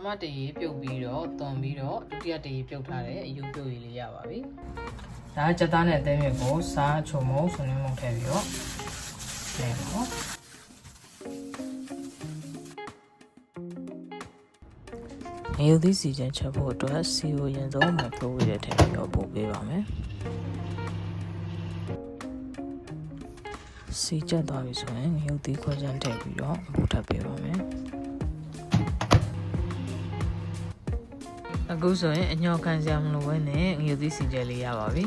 မတရေပြုတ်ပြီးတော့သွန်ပြီးတော့ဒုတိယတရေပြုတ်ထားတဲ့အယူပြုတ်ရည်လေးရပါပြီဒါကကြက်သားနဲ့အသေးမြစ်ကိုစားချုံမုံဆွန်နေမှုထည့်ပြီးတော့လဲပါငရုတ်သီးစီချမ်းချက်ဖို့အတွက်စီကိုရင်ဆုံးမိုက်ခရိုဝေးထဲထည့်ပြီးတော့ပို့ပေးပါမယ်စီချက်သွားပြီဆိုရင်ငရုတ်သီးခွဲချမ်းထည့်ပြီးတော့ပို့ထပ်ပေးပါမယ်အခုဆိုရင်အညော်ခံစရာမလိုဘဲနဲ့ငရုတ်သီးစီချက်လေးရပါပြီ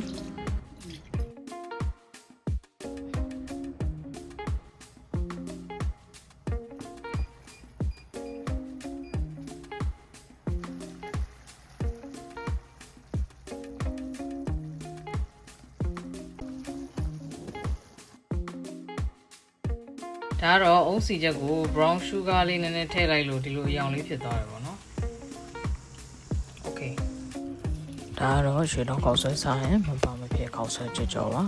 ဒါတော့အုံးစီချက်ကို brown sugar လေးနည်းနည်းထည့်လိုက်လို့ဒီလိုအရောင်လေးဖြစ်သွားတယ်ပေါ့နော် Okay ဒါတော့ရွှေတော့ခောက်ဆွဲစားရင်မပါမဖြစ်ခောက်ဆွဲကြကြောပါ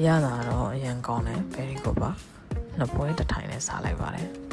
ရတာတော့အရင်ကောင်းတယ် very good ပါနှစ်ပွဲတစ်ထိုင်နဲ့စားလိုက်ပါတယ်